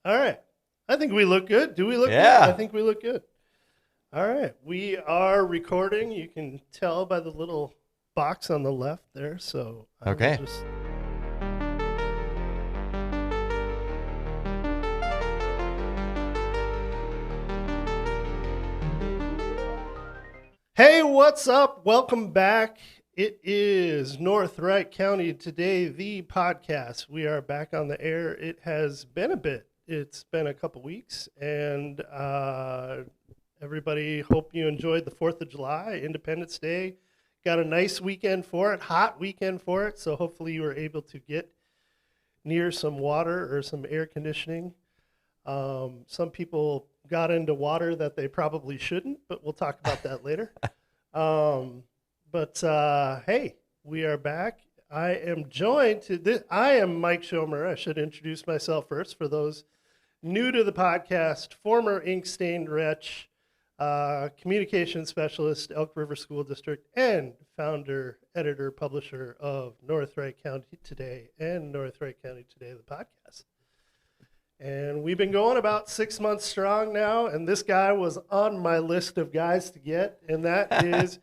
All right. I think we look good. Do we look good? Yeah. I think we look good. All right. We are recording. You can tell by the little box on the left there. So I will Okay. just. Hey, what's up? Welcome back. It is North Wright County Today, the podcast. We are back on the air. It has been a bit. It's been a couple weeks, and everybody, hope you enjoyed the 4th of July, Independence Day. Got a nice weekend for it, hot weekend for it, so hopefully you were able to get near some water or some air conditioning. Some people got into water that they probably shouldn't, but we'll talk about that later. Hey, we are back. I am joined to this. I am Mike Schomer. I should introduce myself first for those new to the podcast. Former ink-stained wretch, communication specialist, Elk River School District, and founder, editor, publisher of North Wright County Today and North Wright County Today, the podcast. And we've been going about 6 months strong now, and this guy was on my list of guys to get, and that is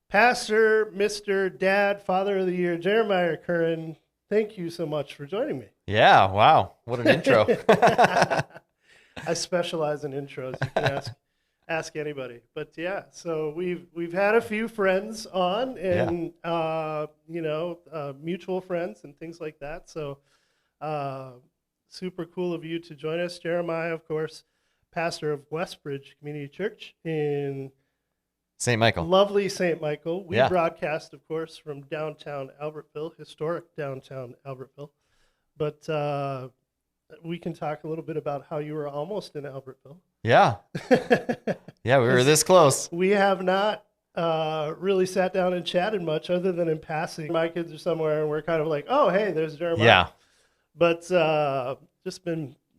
Pastor, Mr. Dad, Father of the Year, Jeremiah Curran. Thank you so much for joining me. Yeah. Wow. What an intro. I specialize in intros. You can ask anybody. But yeah, so we've had a few friends on, and mutual friends and things like that. So super cool of you to join us. Jeremiah, of course, pastor of Westbridge Community Church in St. Michael. lovely St. Michael. We Yeah. broadcast, of course, from downtown Albertville, historic downtown Albertville. But we can talk a little bit about how you were almost in Albertville. Yeah. Yeah. We were this close. We have not really sat down and chatted much other than in passing. My kids are somewhere and we're kind of like, oh, hey, there's Jeremiah. Yeah. But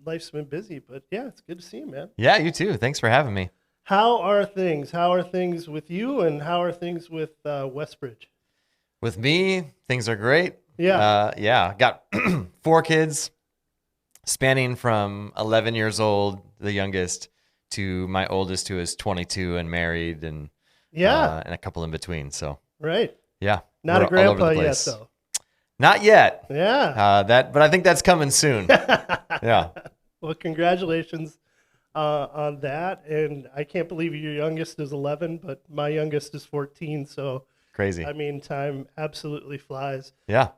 life's been busy. But yeah, it's good to see you, man. Yeah. You too. Thanks for having me. How are things? How are things with you, and how are things with Westbridge? With me, things are great. Yeah. Got 4 kids spanning from 11 years old, the youngest, to my oldest, who is 22 and married, and and a couple in between. So Right. yeah, Not a we're all over grandpa the yet, place. though. Not yet. Yeah. But I think that's coming soon. Yeah. Well, congratulations on that. And I can't believe your youngest is 11, but my youngest is 14. So, Crazy. I mean, time absolutely flies. Yeah.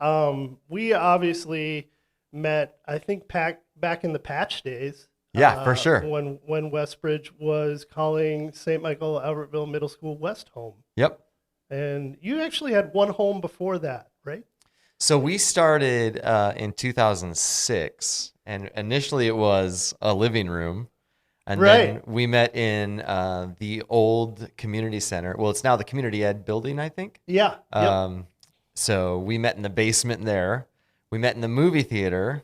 We obviously met, I think, back in the patch days. Yeah, for sure. When Westbridge was calling St. Michael Albertville Middle School West home. Yep. And you actually had one home before that, right? So we started in 2006, and initially it was a living room. And then we met in the old community center. Well, it's now the community ed building, I think. Yeah. So we met in the basement there. We met in the movie theater.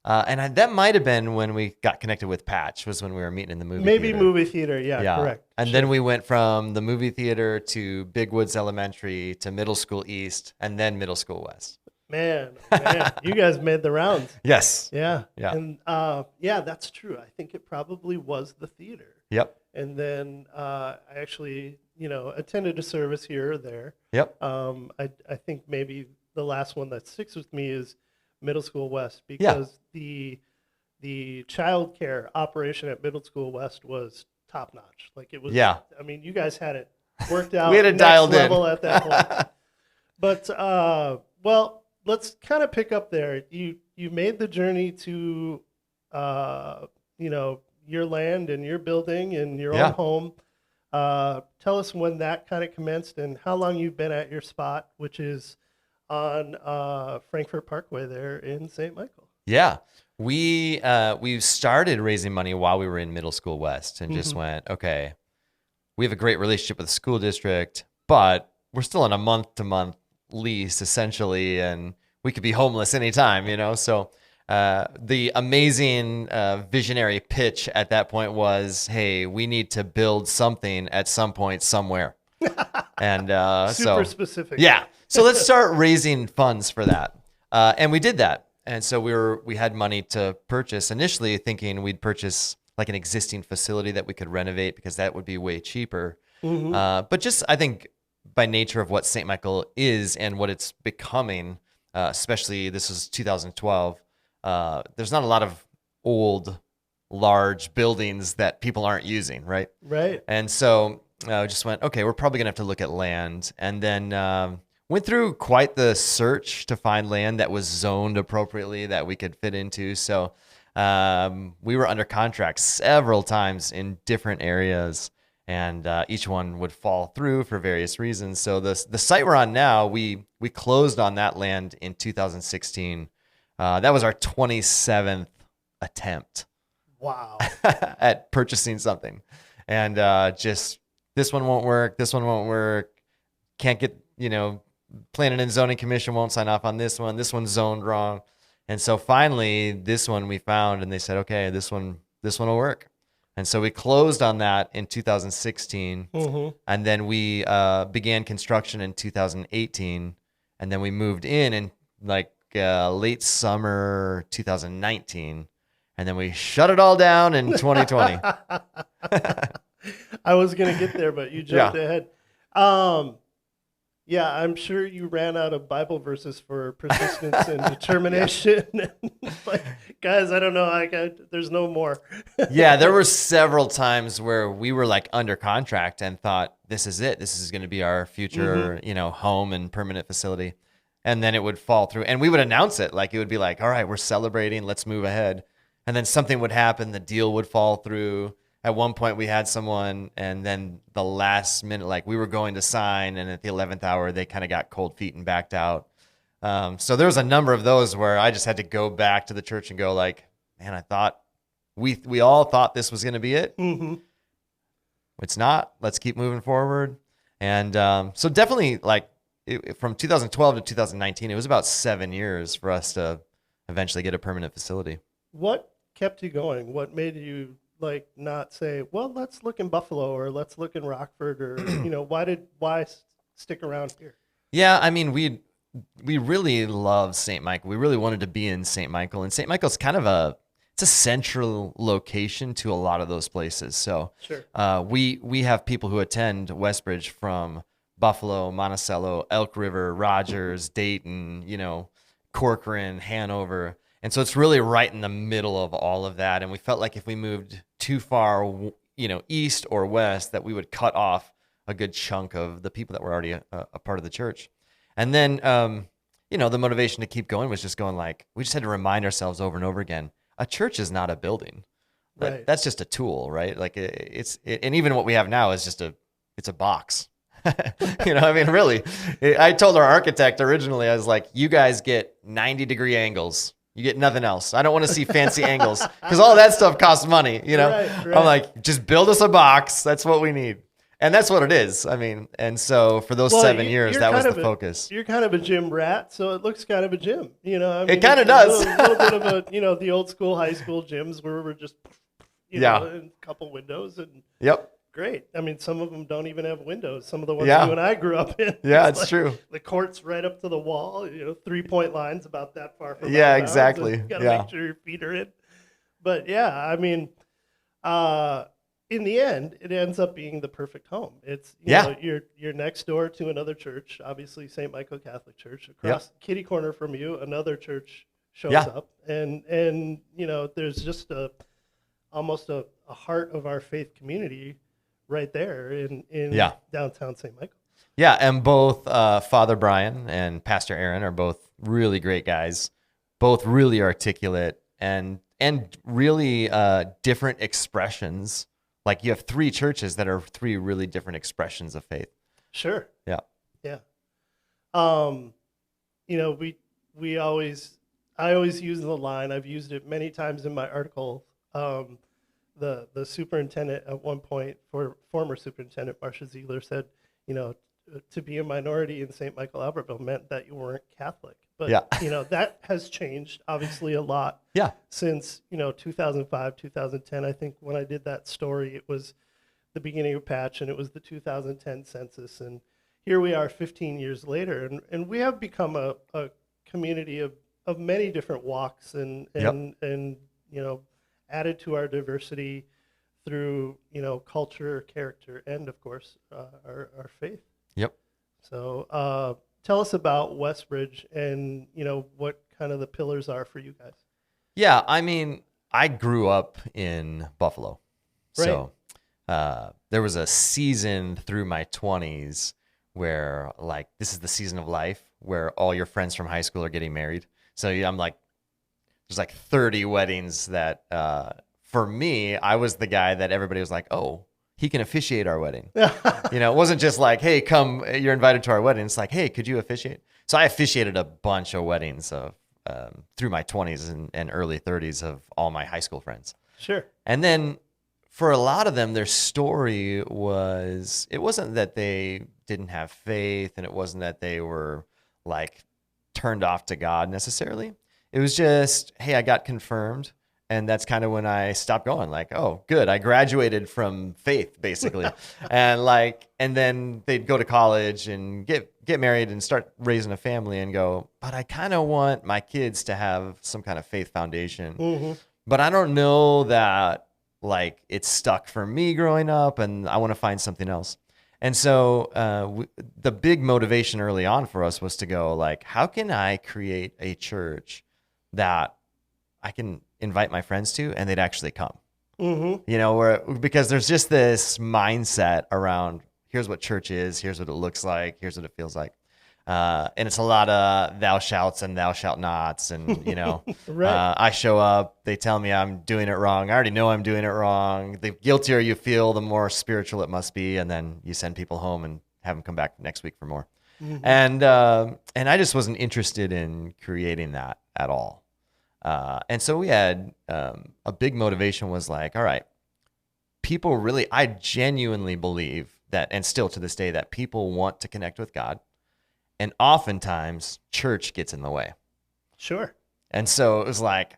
And that might have been when we got connected with Patch, was when we were meeting in the movie theater. Maybe movie theater. Yeah, correct. And then we went from the movie theater to Big Woods Elementary to Middle School East and then Middle School West. Man, you guys made the rounds. Yes. Yeah. Yeah. And that's true. I think it probably was the theater. Yep. And then I actually, attended a service here or there. Yep. I think maybe the last one that sticks with me is Middle School West, because the childcare operation at Middle School West was top notch. Like it was. Yeah. I mean, you guys had it worked out. We had it next dialed in. level at that point. But well, let's kind of pick up there. You made the journey to your land and your building and your own home. Tell us when that kind of commenced and how long you've been at your spot, which is on Frankfurt Parkway there in St. Michael. Yeah. We started raising money while we were in Middle School West and just went, okay, we have a great relationship with the school district, but we're still on a month-to-month lease essentially, and we could be homeless anytime, So the amazing visionary pitch at that point was, hey, we need to build something at some point somewhere. And Super specific. Yeah. So let's start raising funds for that. And we did that. And so we had money to purchase, initially thinking we'd purchase like an existing facility that we could renovate because that would be way cheaper. But just, I think by nature of what St. Michael is and what it's becoming, especially this is 2012, there's not a lot of old, large buildings that people aren't using, right? Right. And so I just went, okay, we're probably gonna have to look at land. And then went through quite the search to find land that was zoned appropriately that we could fit into. So we were under contract several times in different areas, and each one would fall through for various reasons. So the site we're on now, we closed on that land in 2016. That was our 27th attempt. Wow. At purchasing something, and just this one won't work. This one won't work. Can't get, Planning and Zoning Commission won't sign off on this one. This one's zoned wrong. And so finally, this one we found, and they said, okay, this one will work. And so we closed on that in 2016, and then we began construction in 2018, and then we moved in like late summer 2019, and then we shut it all down in 2020. I was going to get there, but you jumped ahead. Yeah, I'm sure you ran out of Bible verses for persistence and determination. Like, guys, I don't know. There's no more. Yeah, there were several times where we were like under contract and thought, this is it. This is going to be our future, home and permanent facility. And then it would fall through. And we would announce it. Like, it would be like, all right, we're celebrating. Let's move ahead. And then something would happen. The deal would fall through. At one point we had someone, and then the last minute, like we were going to sign, and at the 11th hour, they kind of got cold feet and backed out. So there was a number of those where I just had to go back to the church and go like, man, I thought we all thought this was going to be it. It's not. Let's keep moving forward. And so definitely like from 2012 to 2019, it was about 7 years for us to eventually get a permanent facility. What kept you going? What made you like not say, well, let's look in Buffalo or let's look in Rockford, or why stick around here? Yeah, I mean, we really love St. Michael. We really wanted to be in St. Michael, and St. Michael's kind of it's a central location to a lot of those places. So sure. We have people who attend Westbridge from Buffalo, Monticello, Elk River, Rogers, Dayton, Curran, Hanover. And so it's really right in the middle of all of that. And we felt like if we moved too far, east or west, that we would cut off a good chunk of the people that were already a part of the church. And then, the motivation to keep going was just going like, we just had to remind ourselves over and over again, a church is not a building. Right. That's just a tool, right? Like and even what we have now is it's a box. Really, I told our architect originally, I was like, you guys get 90-degree angles. You get nothing else. I don't want to see fancy angles because all that stuff costs money, Right. I'm like, just build us a box. That's what we need. And that's what it is. I mean, and so for those 7 years, that was the focus. You're kind of a gym rat, so it looks kind of a gym. It kind of does. A little bit of the old school, high school gyms where we're just, in a couple windows and yep. Great. I mean, some of them don't even have windows. Some of the ones you and I grew up in. Yeah, it's true. The court's right up to the wall. 3-point lines about that far from. Yeah, exactly. Got to make sure your feet are in. But yeah, I mean, in the end, it ends up being the perfect home. It's you're next door to another church, obviously St. Michael Catholic Church. Across kitty corner from you, another church shows up, and there's just almost a heart of our faith community right there in downtown St. Michael. Yeah, and both Father Brian and Pastor Aaron are both really great guys, both really articulate and really different expressions. Like you have 3 churches that are 3 really different expressions of faith. Sure. Yeah. Yeah. I always use the line, I've used it many times in my article. The superintendent at one point, former superintendent Marcia Ziegler said, to be a minority in St. Michael Albertville meant that you weren't Catholic. But, that has changed obviously a lot since, 2005, 2010. I think when I did that story, it was the beginning of Patch and it was the 2010 census. And here we are 15 years later. And we have become a community of of many different walks and added to our diversity through culture, character, and of course our faith. Yep. So tell us about Westbridge and what kind of the pillars are for you guys. Yeah, I mean, I grew up in Buffalo. Right. So there was a season through my 20s where like this is the season of life where all your friends from high school are getting married. So yeah, there's like 30 weddings that for me, I was the guy that everybody was like, oh, he can officiate our wedding. It wasn't just like, hey, come, you're invited to our wedding. It's like, hey, could you officiate? So I officiated a bunch of weddings through my 20s and early 30s of all my high school friends. Sure. And then for a lot of them, their story was, it wasn't that they didn't have faith and it wasn't that they were like turned off to God necessarily. It was just, hey, I got confirmed. And that's kind of when I stopped going like, oh, good. I graduated from faith basically. and then they'd go to college and get married and start raising a family and go, but I kind of want my kids to have some kind of faith foundation. Mm-hmm. But I don't know that like it's stuck for me growing up and I want to find something else. And so the big motivation early on for us was to go like, how can I create a church that I can invite my friends to and they'd actually come? Mm-hmm. Because there's just this mindset around here's what church is, here's what it looks like, here's what it feels like. And it's a lot of thou shalt and thou shalt nots. And, Right. I show up, they tell me I'm doing it wrong. I already know I'm doing it wrong. The guiltier you feel, the more spiritual it must be. And then you send people home and have them come back next week for more. Mm-hmm. And I just wasn't interested in creating that at all. And so we had a big motivation was like, all right, I genuinely believe that, and still to this day, that people want to connect with God. And oftentimes church gets in the way. Sure. And so it was like,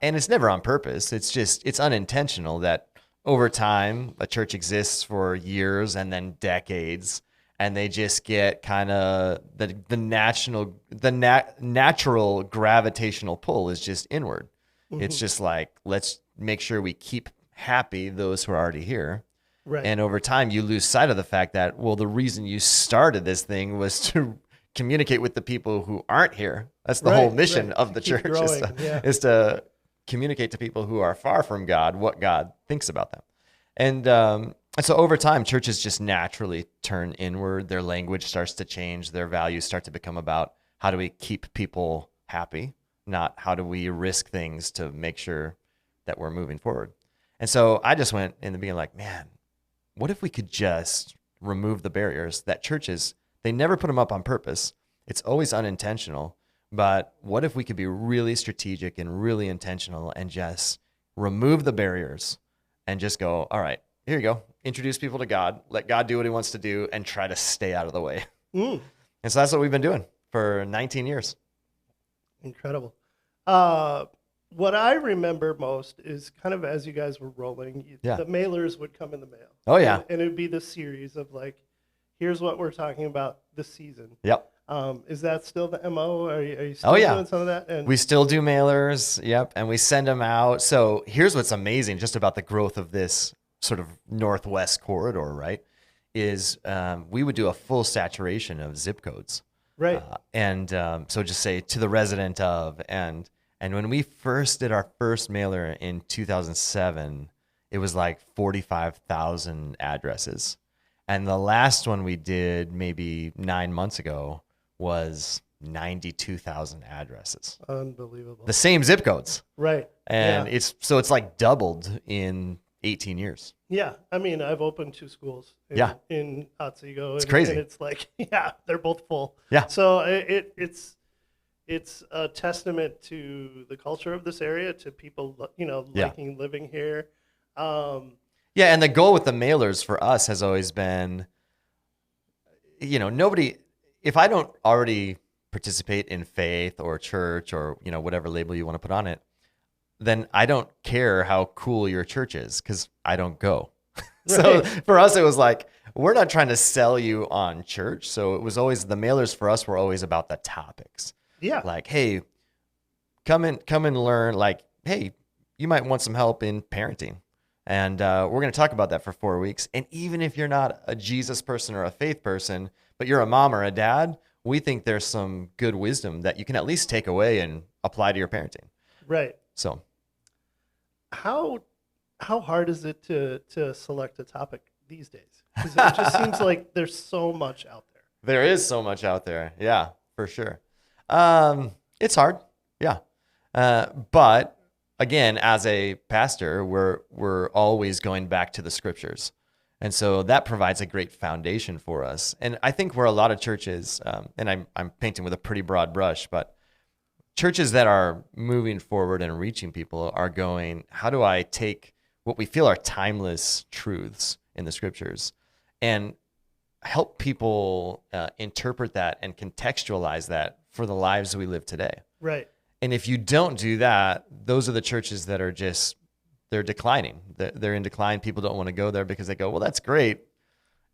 and it's never on purpose. It's unintentional that over time a church exists for years and then decades. And they just get kind of the natural gravitational pull is just inward. Mm-hmm. It's just like, let's make sure we keep happy those who are already here. Right. And over time, you lose sight of the fact that, well, the reason you started this thing was to communicate with the people who aren't here. That's the whole mission of the church is to communicate to people who are far from God what God thinks about them. And so over time, churches just naturally turn inward. Their language starts to change. Their values start to become about how do we keep people happy, not how do we risk things to make sure that we're moving forward. And so I just went in the beginning like, man, what if we could just remove the barriers that churches, they never put them up on purpose. It's always unintentional. But what if we could be really strategic and really intentional and just remove the barriers and just go, all right, here you go. Introduce people to God, let God do what he wants to do, and try to stay out of the way. Mm. And so that's what we've been doing for 19 years. Incredible. What I remember most is kind of as you guys were rolling, the mailers would come in the mail. Oh, yeah. And it would be this series of like, here's what we're talking about this season. Yep. Is that still the MO? Are you still doing some of that? And we still do mailers. Yep. And we send them out. So here's what's amazing just about the growth of this sort of Northwest corridor, right? Is we would do a full saturation of zip codes. Right. So just say to the resident of, and when we first did our first mailer in 2007, it was like 45,000 addresses. And the last one we did maybe 9 months ago was 92,000 addresses. Unbelievable. The same zip codes. Right. And it's like doubled in 18 years. Yeah. I mean, I've opened 2 schools in Otsego. It's crazy. And it's like, they're both full. Yeah. So it's a testament to the culture of this area, to people, liking living here. And the goal with the mailers for us has always been, nobody, if I don't already participate in faith or church or, whatever label you want to put on it, then I don't care how cool your church is because I don't go. So for us, it was like, we're not trying to sell you on church. So it was always, the mailers for us were always about the topics. Yeah. Like, hey, come and learn, like, hey, you might want some help in parenting. And we're going to talk about that for 4 weeks. And even if you're not a Jesus person or a faith person, but you're a mom or a dad, we think there's some good wisdom that you can at least take away and apply to your parenting. Right. So how hard is it to select a topic these days? Because it just seems like there's so much out there. There is so much out there. Yeah, for sure. It's hard. Yeah. But again, as a pastor, we're always going back to the scriptures. And so that provides a great foundation for us. And I think where a lot of churches, and I'm painting with a pretty broad brush, but churches that are moving forward and reaching people are going, how do I take what we feel are timeless truths in the scriptures and help people interpret that and contextualize that for the lives we live today? Right. And if you don't do that, those are the churches that are just, they're declining. They're in decline. People don't want to go there because they go, well, that's great.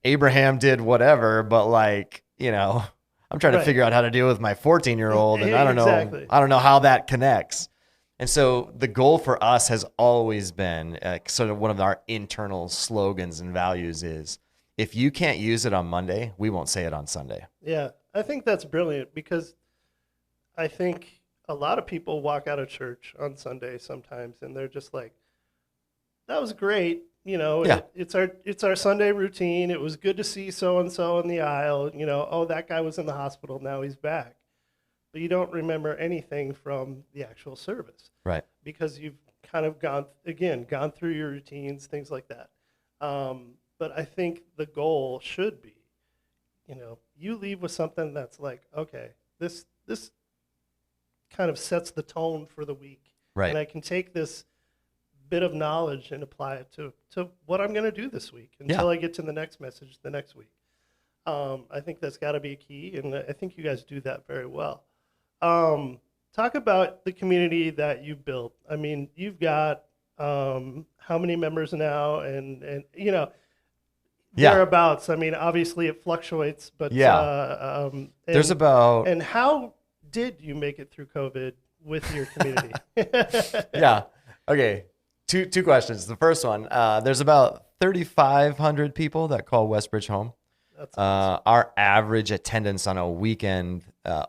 Abraham did whatever, but like, I'm trying to figure out how to deal with my 14-year-old, and I don't know how that connects. And so the goal for us has always been sort of one of our internal slogans and values is, if you can't use it on Monday, we won't say it on Sunday. Yeah, I think that's brilliant because I think a lot of people walk out of church on Sunday sometimes and they're just like, that was great. Yeah. It's our Sunday routine. It was good to see so-and-so in the aisle. Oh, that guy was in the hospital. Now he's back. But you don't remember anything from the actual service. Right. Because you've kind of gone through your routines, things like that. But I think the goal should be, you leave with something that's like, okay, this kind of sets the tone for the week. Right. And I can take this bit of knowledge and apply it to what I'm going to do this week until I get to the next message the next week. I think that's got to be a key, and I think you guys do that very well. Talk about the community that you've built. I mean, you've got how many members now, and thereabouts. I mean, obviously it fluctuates, but there's about. And how did you make it through COVID with your community? Yeah. Okay. Two questions. The first one, there's about 3,500 people that call Westbridge home. That's awesome. Our average attendance on a weekend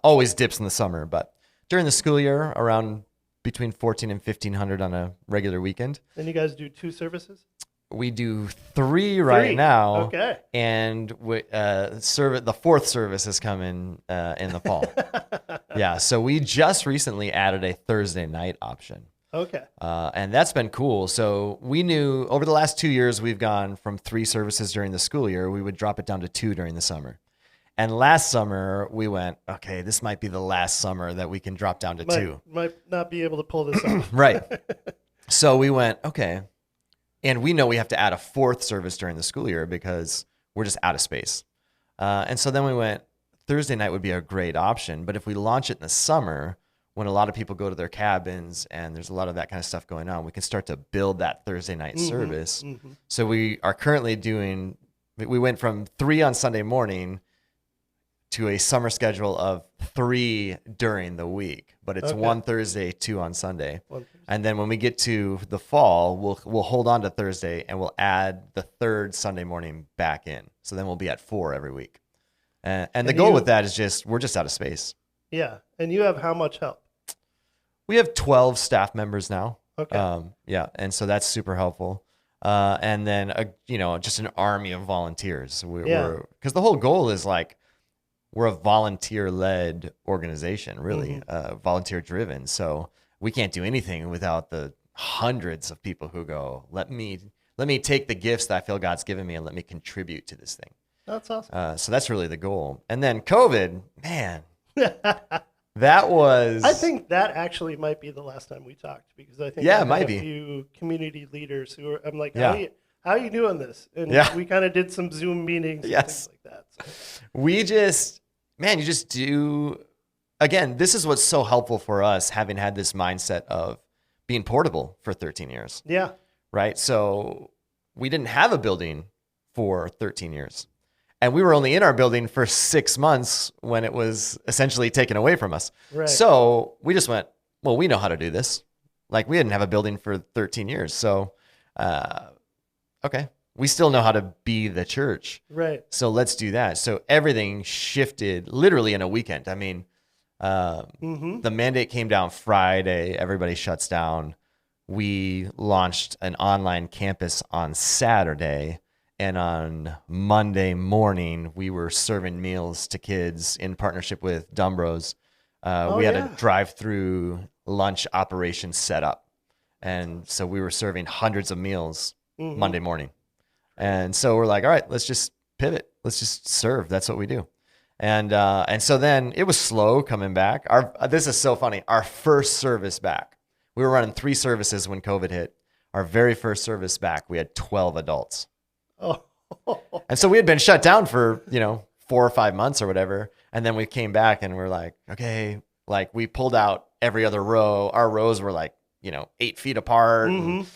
always dips in the summer, but during the school year, around between 1,400 and 1,500 on a regular weekend. And you guys do 2 services? We do 3 right now. Okay. And the 4th service is coming in the fall. Yeah. So we just recently added a Thursday night option. Okay. And that's been cool. So we knew over the last 2 years, we've gone from 3 services during the school year. We would drop it down to 2 during the summer. And last summer we went, okay, this might be the last summer that we can drop down to 2. Might not be able to pull this off. Right. So we went, okay. And we know we have to add a 4th service during the school year because we're just out of space. And so then we went, Thursday night would be a great option. But if we launch it in the summer, when a lot of people go to their cabins and there's a lot of that kind of stuff going on, we can start to build that Thursday night service. Mm-hmm. So we are currently we went from 3 on Sunday morning to a summer schedule of 3 during the week, but it's 1 Thursday, 2 on Sunday. And then when we get to the fall, we'll hold on to Thursday and we'll add the 3rd Sunday morning back in. So then we'll be at 4 every week. And the goal with that is we're just out of space. Yeah. And you have how much help? We have 12 staff members now. Okay. Yeah. And so that's super helpful. And then, just an army of volunteers. Because the whole goal is we're a volunteer-led organization, really, volunteer-driven. So we can't do anything without the hundreds of people who go, let me take the gifts that I feel God's given me and let me contribute to this thing. That's awesome. So that's really the goal. And then COVID, man, that was... I think that actually might be the last time we talked because I think it might be. A few community leaders who are, I'm like, how are you doing this? And we kind of did some Zoom meetings and things like that. So. We just, you just do... Again, this is what's so helpful for us, having had this mindset of being portable for 13 years. Yeah. Right? So we didn't have a building for 13 years. And we were only in our building for 6 months when it was essentially taken away from us. Right. So we just went, well, we know how to do this. Like, we didn't have a building for 13 years. So, okay, we still know how to be the church. Right. So let's do that. So everything shifted literally in a weekend. I mean, the mandate came down Friday. Everybody shuts down. We launched an online campus on Saturday. And on Monday morning, we were serving meals to kids in partnership with Dumbros. We had a drive-through lunch operation set up. And so we were serving hundreds of meals Monday morning. And so we're like, all right, let's just pivot. Let's just serve. That's what we do. And so then it was slow coming back. This is so funny. Our first service back, we were running 3 services when COVID hit. Our very first service back, we had 12 adults. Oh. And so we had been shut down for, 4 or 5 months or whatever. And then we came back and we're like, okay, like we pulled out every other row. Our rows were like, 8 feet apart. And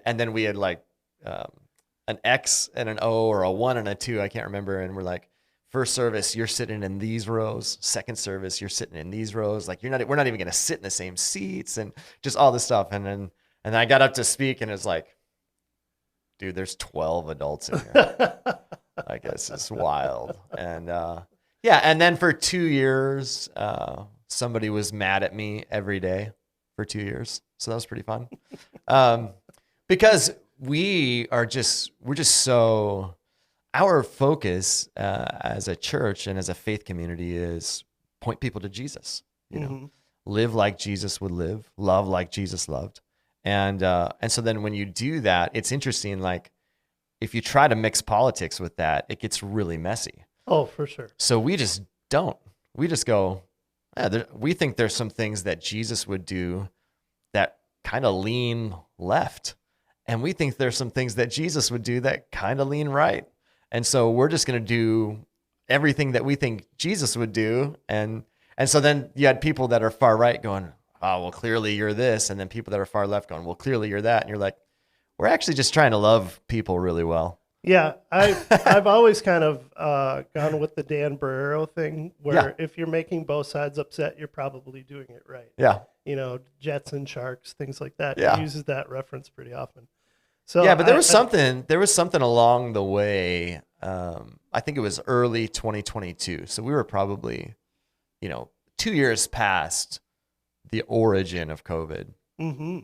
then we had like an X and an O or a 1 and a 2. I can't remember. And we're like, first service, you're sitting in these rows. Second service, you're sitting in these rows. Like we're not even going to sit in the same seats and just all this stuff. And then I got up to speak and it's like, dude, there's 12 adults in here. I guess it's wild. And and then for 2 years, somebody was mad at me every day for 2 years. So that was pretty fun. Because we're just so, our focus as a church and as a faith community is point people to Jesus, live like Jesus would live, love like Jesus loved. And so then when you do that, it's interesting, like if you try to mix politics with that, it gets really messy. Oh, for sure. So we just don't. We just go, we think there's some things that Jesus would do that kind of lean left. And we think there's some things that Jesus would do that kind of lean right. And so we're just going to do everything that we think Jesus would do. And so then you had people that are far right going, oh, well, clearly you're this. And then people that are far left going, well, clearly you're that. And you're like, we're actually just trying to love people really well. Yeah, I've always kind of gone with the Dan Barrero thing, where if you're making both sides upset, you're probably doing it right. Yeah. Jets and Sharks, things like that. Yeah. He uses that reference pretty often. So yeah, but there was something along the way. I think it was early 2022. So we were probably, 2 years past the origin of COVID. Mm-hmm.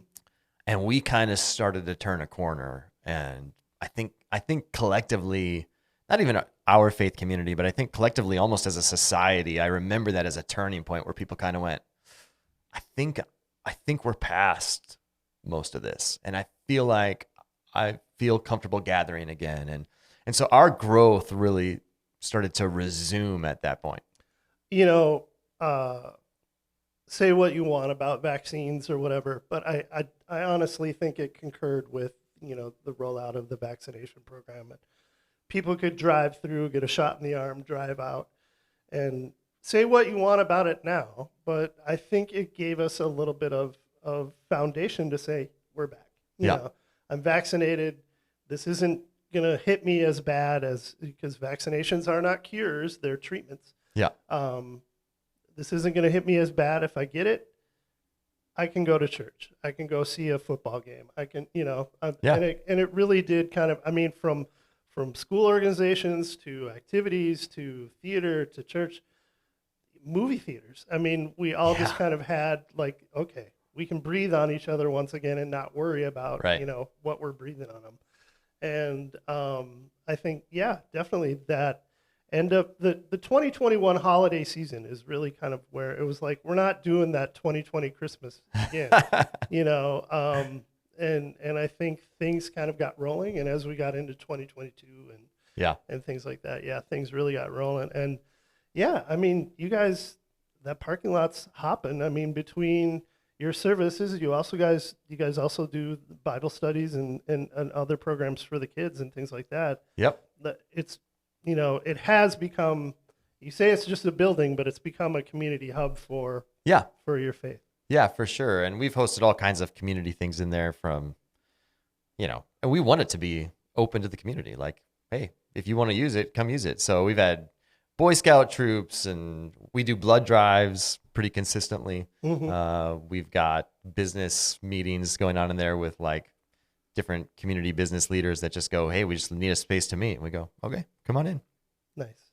And we kind of started to turn a corner. And I think collectively, not even our faith community, but I think collectively almost as a society, I remember that as a turning point where people kind of went, I think we're past most of this. And I feel comfortable gathering again. And so our growth really started to resume at that point. Say what you want about vaccines or whatever, but I honestly think it concurred with, the rollout of the vaccination program. And people could drive through, get a shot in the arm, drive out, and say what you want about it now. But I think it gave us a little bit of foundation to say, we're back. I'm vaccinated. This isn't going to hit me as bad because vaccinations are not cures, they're treatments. Yeah. This isn't going to hit me as bad if I get it. I can go to church. I can go see a football game. I can, and it really did kind of, from school organizations to activities to theater to church, movie theaters. We all just kind of had like, okay, we can breathe on each other once again and not worry about, what we're breathing on them. And I think, definitely that end up the 2021 holiday season is really kind of where it was like, we're not doing that 2020 Christmas again, and I think things kind of got rolling. And as we got into 2022 and things like that, things really got rolling. And you guys, that parking lot's hopping. Between your services, you guys also do Bible studies and other programs for the kids and things like that. Yep. It's, it has become, you say it's just a building, but it's become a community hub for your faith. Yeah, for sure. And we've hosted all kinds of community things in there from, and we want it to be open to the community. Like, hey, if you want to use it, come use it. So we've had Boy Scout troops, and we do blood drives pretty consistently. We've got business meetings going on in there with like different community business leaders that just go, hey, we just need a space to meet. And we go, okay, come on in. Nice.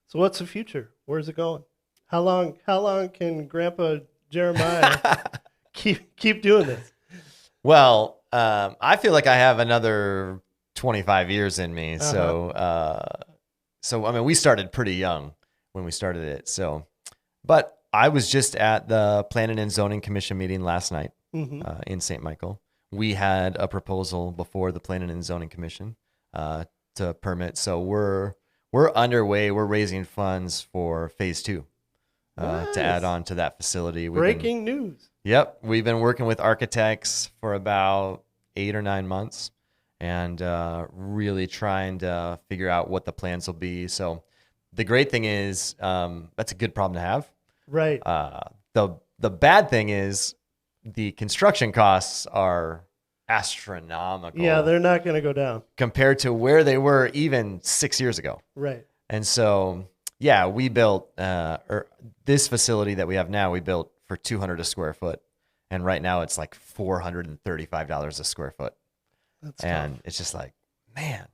So what's the future? Where's it going? How long can Grandpa Jeremiah keep doing this? Well, I feel like I have another 25 years in me. So I mean, we started pretty young when we started it. So, but I was just at the Planning and Zoning Commission meeting last night in St. Michael. We had a proposal before the Planning and Zoning Commission to permit. So we're underway. We're raising funds for phase 2 to add on to that facility. Breaking news. Yep. We've been working with architects for about 8 or 9 months and really trying to figure out what the plans will be. So the great thing is that's a good problem to have. Right. The bad thing is the construction costs are astronomical. Yeah, they're not going to go down compared to where they were even 6 years ago. Right. And so, yeah, we built this facility that we have now, we built for $200 a square foot. And right now it's like $435 a square foot. That's and tough. It's just like, man.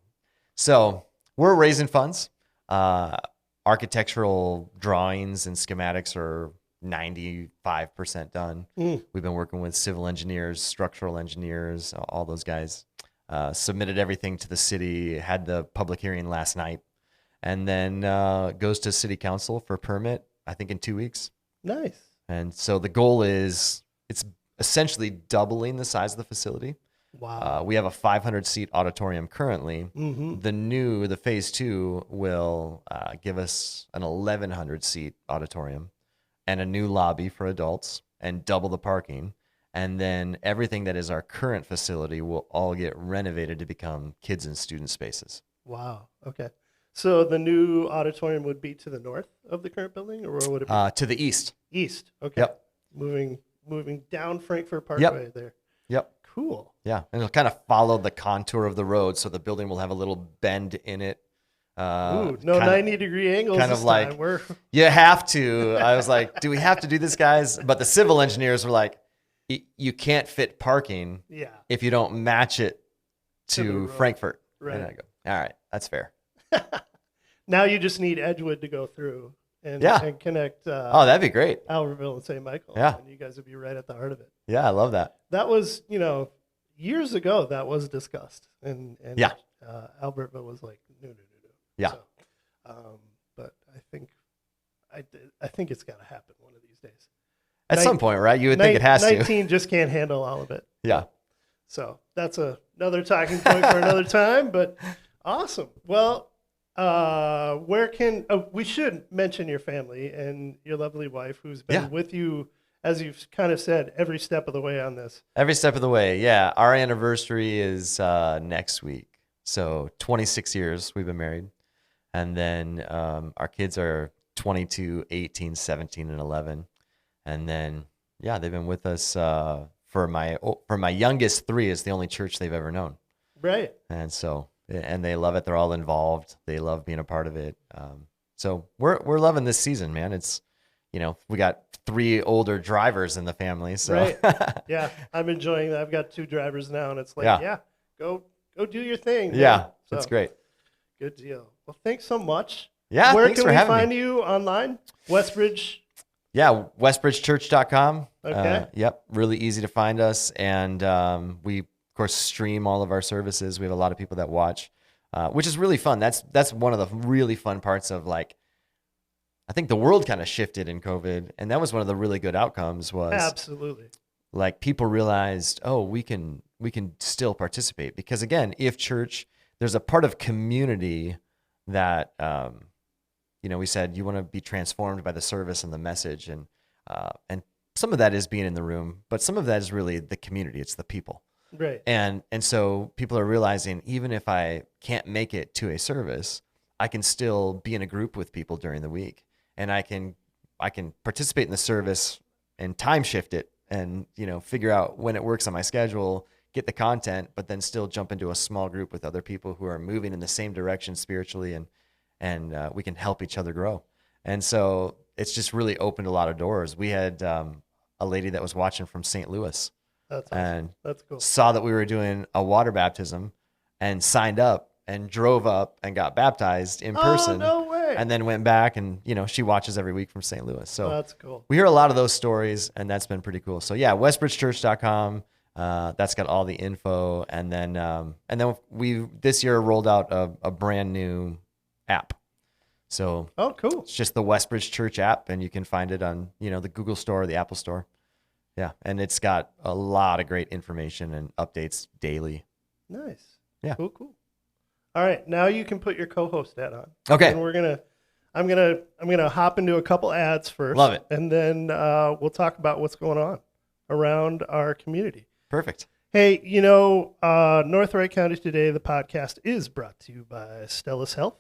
So we're raising funds. Architectural drawings and schematics are 95% done. We've been working with civil engineers, structural engineers, all those guys. Submitted everything to the city, had the public hearing last night, and then goes to city council for permit, I think in 2 weeks. Nice. And so the goal is it's essentially doubling the size of the facility. Wow. We have a 500-seat auditorium currently. Mm-hmm. The phase 2 will give us an 1,100-seat auditorium and a new lobby for adults and double the parking. And then everything that is our current facility will all get renovated to become kids and student spaces. Wow. Okay. So the new auditorium would be to the north of the current building, or where would it be? To the east. East. Okay. Yep. Moving down Frankfurt Parkway there. Yep. Cool. Yeah. And it'll kind of follow the contour of the road. So the building will have a little bend in it. Ooh, no 90-degree angles. Kind of like, you have to. I was like, do we have to do this, guys? But the civil engineers were like, you can't fit parking if you don't match it to Frankfurt. Right. And I go, all right, that's fair. Now you just need Edgewood to go through and connect. Oh, that'd be great. Albertville and St. Michael. Yeah. And you guys would be right at the heart of it. Yeah, I love that. That was, years ago that was discussed. And Albertville was like, no. Yeah. So, but I think it's got to happen one of these days. At some point, right? You would think it has 19 just can't handle all of it. Yeah. So that's another talking point for another time, but awesome. Well, we should mention your family and your lovely wife who's been with you, as you've kind of said, every step of the way on this. Every step of the way. Yeah. Our anniversary is next week. So 26 years we've been married. And then our kids are 22, 18, 17, and 11. And then, they've been with us for my youngest 3 is the only church they've ever known. Right. And so, and they love it. They're all involved. They love being a part of it. So we're loving this season, man. It's, we got 3 older drivers in the family. So right. Yeah, I'm enjoying that. I've got 2 drivers now, and it's like, go do your thing. Yeah, so, that's great. Good deal. Well, thanks so much. Yeah, where thanks can for we having find me. you online? Westbridge. Yeah, westbridgechurch.com. Okay. Yep, really easy to find us. And we, of course, stream all of our services. We have a lot of people that watch, which is really fun. That's one of the really fun parts of, like, I think the world kind of shifted in COVID. And that was one of the really good outcomes was. Absolutely. Like, people realized, oh, we can still participate. Because, again, if church, there's a part of community that we said you want to be transformed by the service and the message, and some of that is being in the room, but some of that is really the community. It's the people, right? And so people are realizing, even if I can't make it to a service, I can still be in a group with people during the week, and I can participate in the service and time shift it, and figure out when it works on my schedule, get the content, but then still jump into a small group with other people who are moving in the same direction spiritually, and we can help each other grow. And so it's just really opened a lot of doors. We had a lady that was watching from St. Louis. That's awesome. And That's cool. saw that we were doing a water baptism and signed up and drove up and got baptized in person. Oh, no way. And then went back and, she watches every week from St. Louis. So that's cool. We hear a lot of those stories, and that's been pretty cool. So yeah, westbridgechurch.com. That's got all the info. And then we this year rolled out a brand new app. So oh, cool. It's just the Westbridge Church app, and you can find it on, the Google Store or the Apple Store. Yeah, and it's got a lot of great information and updates daily. Nice. Yeah. Cool. All right, now you can put your co-host hat on. Okay. And I'm gonna hop into a couple ads first. Love it. And then we'll talk about what's going on around our community. Perfect. Hey, North Wright County Today, the podcast, is brought to you by Stellus Health.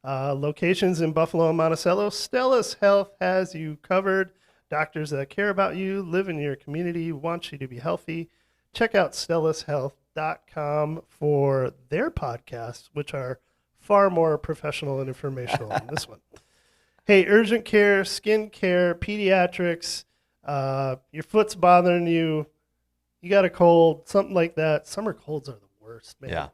Locations in Buffalo and Monticello. Stellus Health has you covered. Doctors that care about you, live in your community, want you to be healthy. Check out stellushealth.com for their podcasts, which are far more professional and informational than this one. Hey, urgent care, skin care, pediatrics, your foot's bothering you, you got a cold, something like that. Summer colds are the worst, man. Yeah.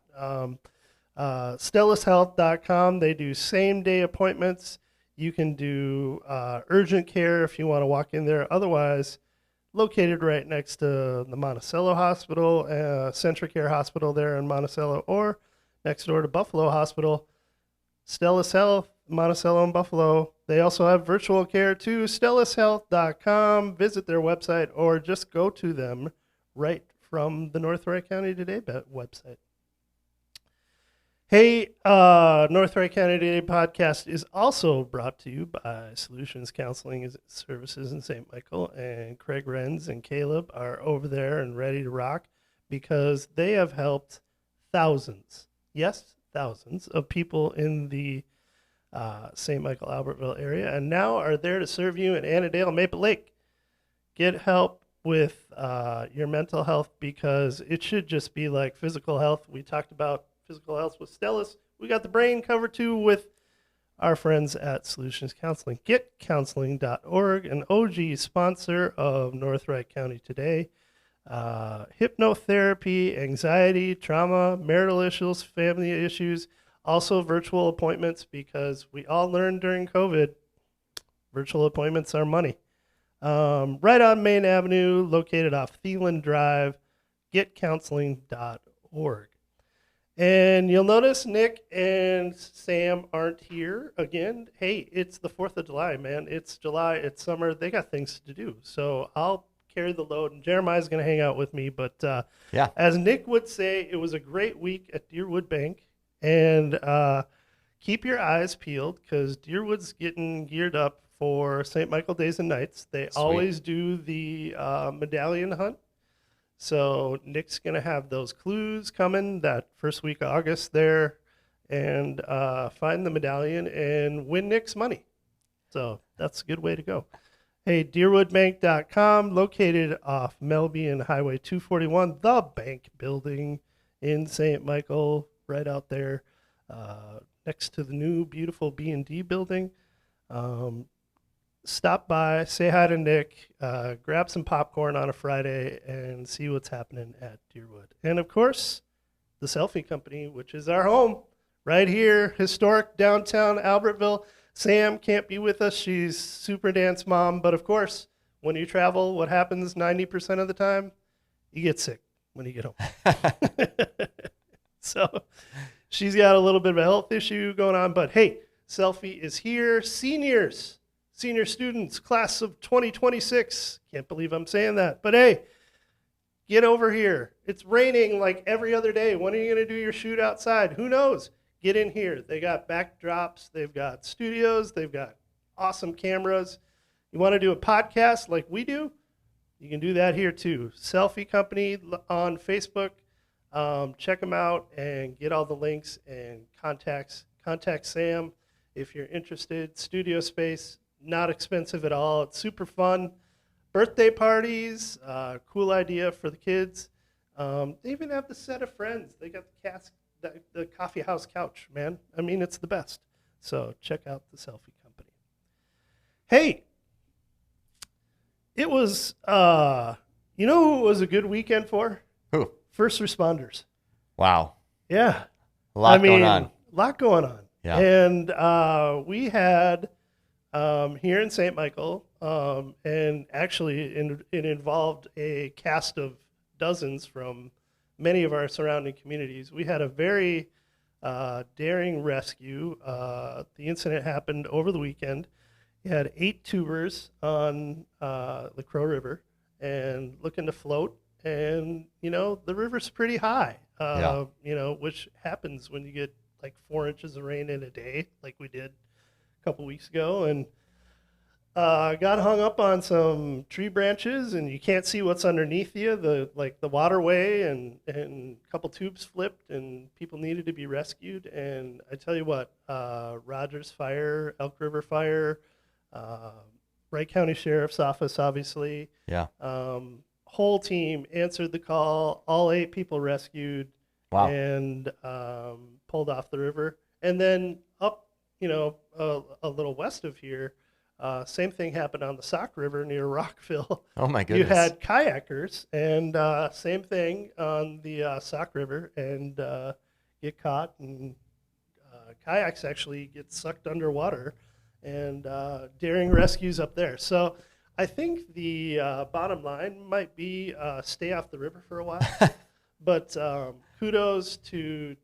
Stellushealth.com, they do same-day appointments. You can do urgent care if you want to walk in there. Otherwise, located right next to the Monticello Hospital, Centricare Hospital there in Monticello, or next door to Buffalo Hospital. Stellus Health, Monticello and Buffalo. They also have virtual care too. StellusHealth.com. Visit their website or just go to them right from the North Wright County Today website. Hey, North Wright County Today podcast is also brought to you by Solutions Counseling Services in St. Michael, and Craig Renz and Caleb are over there and ready to rock because they have helped thousands, yes, thousands of people in the St. Michael, Albertville area, and now are there to serve you in Annandale, Maple Lake. Get help with your mental health because it should just be like physical health. We talked about physical health with Stellus. We got the brain covered too with our friends at Solutions Counseling. GetCounseling.org, an OG sponsor of North Wright County Today. Hypnotherapy, anxiety, trauma, marital issues, family issues, also virtual appointments because we all learned during COVID, virtual appointments are money. Right on Main Avenue, located off Thielen Drive, getcounseling.org. And you'll notice Nick and Sam aren't here again. Hey, it's the 4th of July, man. It's July, it's summer. They got things to do. So I'll carry the load, and Jeremiah's going to hang out with me. But yeah, as Nick would say, it was a great week at Deerwood Bank. And keep your eyes peeled because Deerwood's getting geared up for St. Michael Days and Nights. They always do the medallion hunt. So Nick's going to have those clues coming that first week of August there and find the medallion and win Nick's money. So that's a good way to go. Hey, DeerwoodBank.com, located off Melby and Highway 241, the bank building in St. Michael, right out there next to the new beautiful B&D building. Stop by, say hi to Nick, grab some popcorn on a Friday, and see what's happening at Deerwood. And, of course, the Selfie Company, which is our home right here, historic downtown Albertville. Sam can't be with us. She's super dance mom. But, of course, when you travel, what happens 90% of the time? You get sick when you get home. So she's got a little bit of a health issue going on. But, hey, Selfie is here. Senior students, class of 2026. Can't believe I'm saying that. But hey, get over here. It's raining like every other day. When are you going to do your shoot outside? Who knows? Get in here. They got backdrops. They've got studios. They've got awesome cameras. You want to do a podcast like we do? You can do that here too. Selfie Company on Facebook. Check them out and get all the links and contact Sam if you're interested. Studio space. Not expensive at all. It's super fun. Birthday parties, cool idea for the kids. They even have the set of friends. They got the coffee house couch, man. I mean, it's the best. So check out the Selfie Company. Hey, it was, you know who it was a good weekend for? Who? First responders. Wow. Yeah. A lot going on. A lot going on. Yeah. And we had here in St. Michael, and actually it involved a cast of dozens from many of our surrounding communities. We had a very daring rescue. The incident happened over the weekend. You had 8 tubers on the Crow River and looking to float. And, you know, the river's pretty high, you know, which happens when you get like 4 inches of rain in a day, like we did a couple weeks ago. And got hung up on some tree branches, and you can't see what's underneath you. The waterway and a couple tubes flipped, and people needed to be rescued. And I tell you what, Rogers Fire, Elk River Fire, Wright County Sheriff's Office, obviously. Yeah. Whole team answered the call. All 8 people rescued. Wow. And pulled off the river. And then up, you know, a little west of here. Same thing happened on the Sauk River near Rockville. Oh my goodness. You had kayakers, and same thing on the Sauk River, and get caught, and kayaks actually get sucked underwater, and daring rescues up there. So I think the bottom line might be stay off the river for a while. But kudos to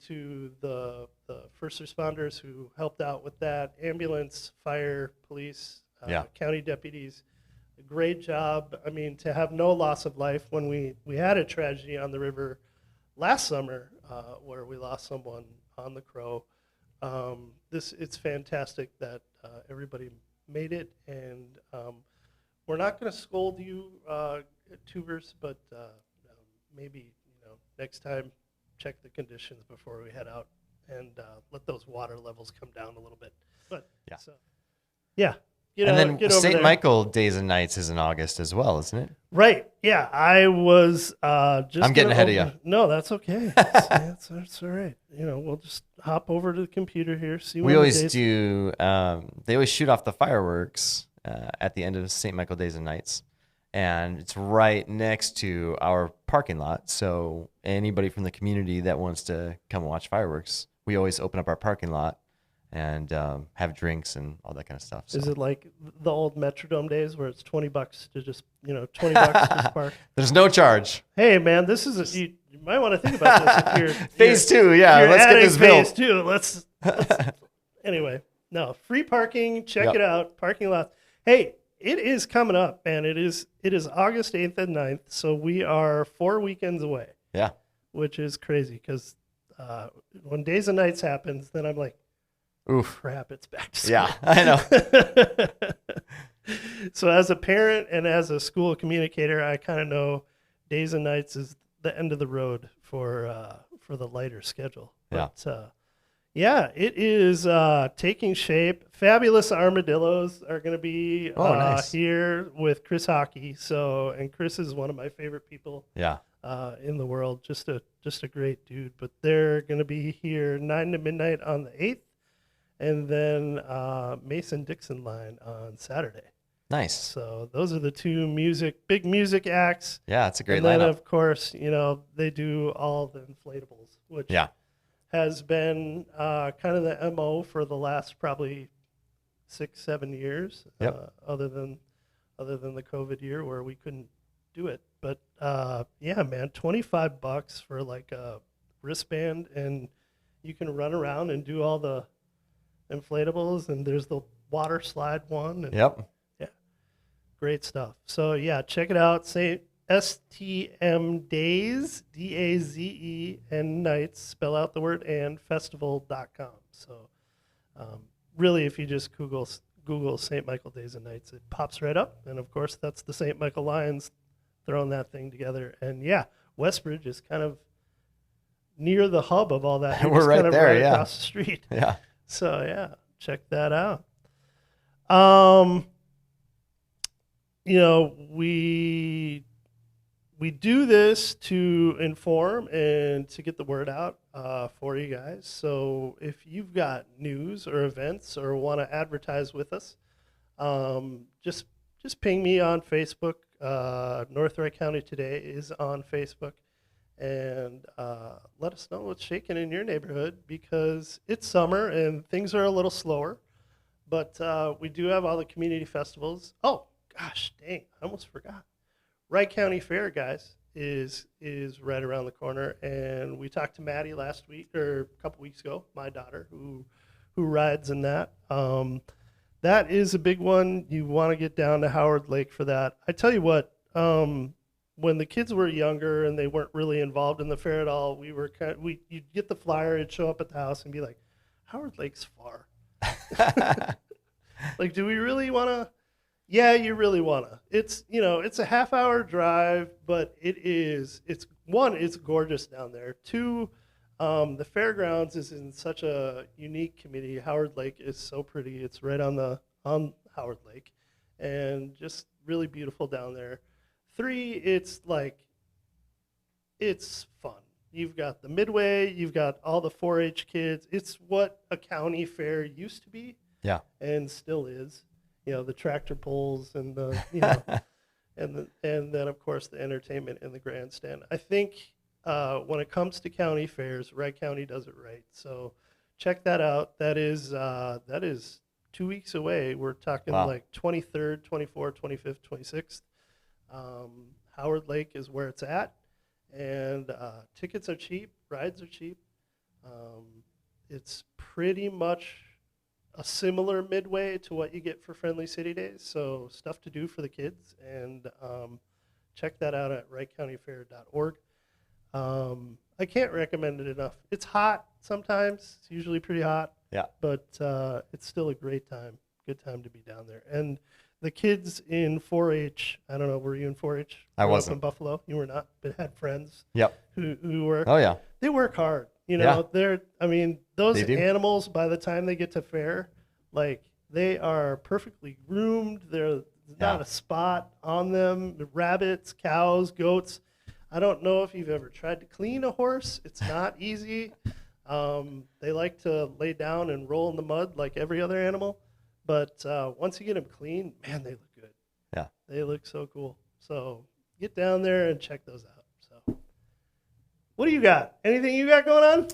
the first responders who helped out with that, ambulance, fire, police, county deputies. A great job. I mean, to have no loss of life when we had a tragedy on the river last summer where we lost someone on the Crow. It's fantastic that everybody made it, and we're not going to scold you, tubers, but maybe next time check the conditions before we head out, and let those water levels come down a little bit. But yeah, so, yeah. And then St. Michael Days and Nights is in August as well, isn't it? Right. Yeah, I was just. I'm getting ahead of you. No, that's okay. That's all right. You know, we'll just hop over to the computer here. See. We always do. They always shoot off the fireworks at the end of St. Michael Days and Nights, and it's right next to our parking lot. So anybody from the community that wants to come watch fireworks, we always open up our parking lot and have drinks and all that kind of stuff. So. Is it like the old Metrodome days where it's $20 to just, $20 to just park? There's no charge. Hey man, this is you might want to think about this if you're phase 2. Yeah, let's get this built. Phase 2. Let's anyway. No, free parking. Check it out. Parking lot. Hey, it is coming up, man. It is August 8th and 9th, so we are 4 weekends away. Yeah, which is crazy because when Days and Nights happens, then I'm like, oof, crap, it's back to school. Yeah, I know. So as a parent and as a school communicator, I kind of know Days and Nights is the end of the road for the lighter schedule. But, yeah, it is taking shape. Fabulous Armadillos are going to be nice. Here with Chris Hockey. And Chris is one of my favorite people. In the world, just a great dude. But they're going to be here 9 to midnight on the 8th. And then Mason Dixon line on Saturday. Nice. So those are the 2 big music acts. Yeah, it's a great lineup. And then, of course, they do all the inflatables, which has been kind of the MO for the last probably 6-7 years, other than the COVID year where we couldn't do it. But, yeah, man, $25 for like a wristband, and you can run around and do all the inflatables, and there's the water slide one. And yeah, great stuff. So yeah, check it out. Say STM Days, DAZE, and Nights, spell out the word, and festival.com. So really, if you just Google St. Michael Days and Nights, it pops right up. And of course, that's the St. Michael Lions throwing that thing together. And yeah, Westbridge is kind of near the hub of all that. We're right there, across the street. Yeah. So yeah, check that out. We we do this to inform and to get the word out for you guys. So if you've got news or events or want to advertise with us, just ping me on Facebook. North Wright County Today is on Facebook. And let us know what's shaking in your neighborhood, because it's summer and things are a little slower. But we do have all the community festivals. Oh, gosh, dang, I almost forgot. Wright County Fair, guys, is right around the corner. And we talked to Maddie last week, or a couple weeks ago, my daughter, who rides in that. That is a big one. You want to get down to Howard Lake for that. I tell you what, when the kids were younger and they weren't really involved in the fair at all, you'd get the flyer, it'd show up at the house and be like, Howard Lake's far. Like, do we really want to? Yeah, you really want to. It's a half-hour drive, but it's gorgeous down there. Two, the fairgrounds is in such a unique community. Howard Lake is so pretty. It's right on Howard Lake, and just really beautiful down there. Three, it's fun. You've got the Midway, you've got all the 4-H kids. It's what a county fair used to be. Yeah. And still is. The tractor pulls and and then of course the entertainment in the grandstand. I think when it comes to county fairs, Wright County does it right. So check that out. That is 2 weeks away. We're talking like 23rd, 24th, 25th, 26th. Howard Lake is where it's at, and tickets are cheap, rides are cheap. It's pretty much a similar Midway to what you get for Friendly City Days, so stuff to do for the kids, and check that out at wrightcountyfair.org. I can't recommend it enough. It's hot sometimes. It's usually pretty hot. Yeah. But it's still a great time. Good time to be down there. And the kids in 4-H, I don't know, were you in 4-H? I wasn't. In Buffalo? You were not, but had friends. Yep. Who were. Oh, yeah. They work hard. Yeah. Those animals, by the time they get to fair, they are perfectly groomed. There's not a spot on them. The rabbits, cows, goats. I don't know if you've ever tried to clean a horse. It's not easy. They like to lay down and roll in the mud like every other animal. But once you get them clean, man, they look good. Yeah. They look so cool. So get down there and check those out. So what do you got? Anything you got going on?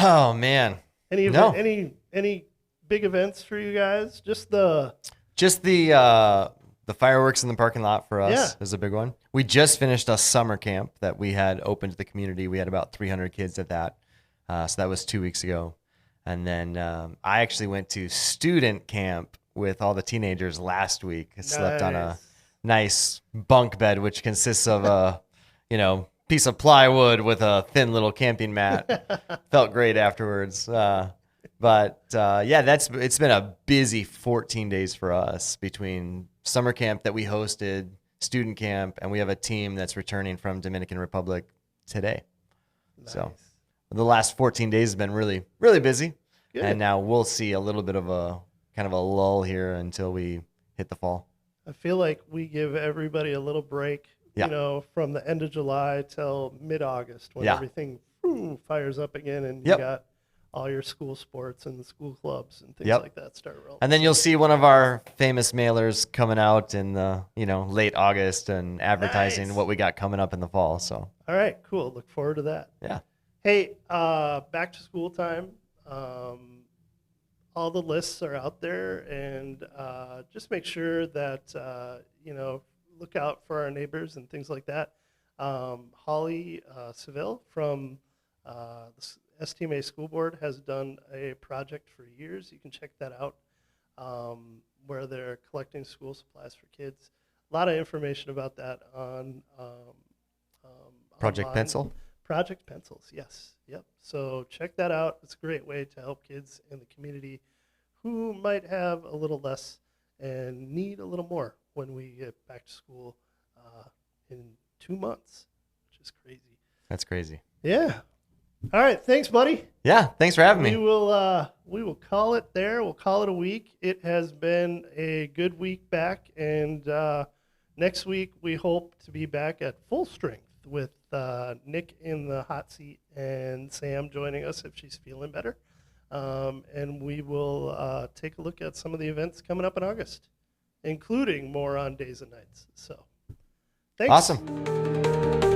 Oh, man. Any big events for you guys? Just the fireworks in the parking lot for us is a big one. We just finished a summer camp that we had open to the community. We had about 300 kids at that. So that was 2 weeks ago. And then I actually went to student camp with all the teenagers last week. I slept on a nice bunk bed, which consists of a, piece of plywood with a thin little camping mat. Felt great afterwards. It's been a busy 14 days for us between summer camp that we hosted, student camp, and we have a team that's returning from Dominican Republic today. Nice. So the last 14 days has been really, really busy. Good. And now we'll see a little bit of a kind of a lull here until we hit the fall. I feel like we give everybody a little break, from the end of July till mid-August when everything fires up again and you got all your school sports and the school clubs and things like that start rolling. And then you'll see one of our famous mailers coming out in the, late August and advertising what we got coming up in the fall. So. All right, cool. Look forward to that. Yeah. Hey, back to school time. All the lists are out there, and just make sure that, look out for our neighbors and things like that. Holly Seville from the STMA School Board has done a project for years. You can check that out, where they're collecting school supplies for kids. A lot of information about that on Project online. Pencil? Project Pencils, yes. Yep. So check that out. It's a great way to help kids in the community who might have a little less and need a little more when we get back to school in 2 months, which is crazy. That's crazy. Yeah. All right. Thanks, buddy. Yeah. Thanks for having me. We will call it there. We'll call it a week. It has been a good week back, and Next week, we hope to be back at full strength with Nick in the hot seat and Sam joining us if she's feeling better. And we will take a look at some of the events coming up in August, including more on days and nights. So, thanks. Awesome.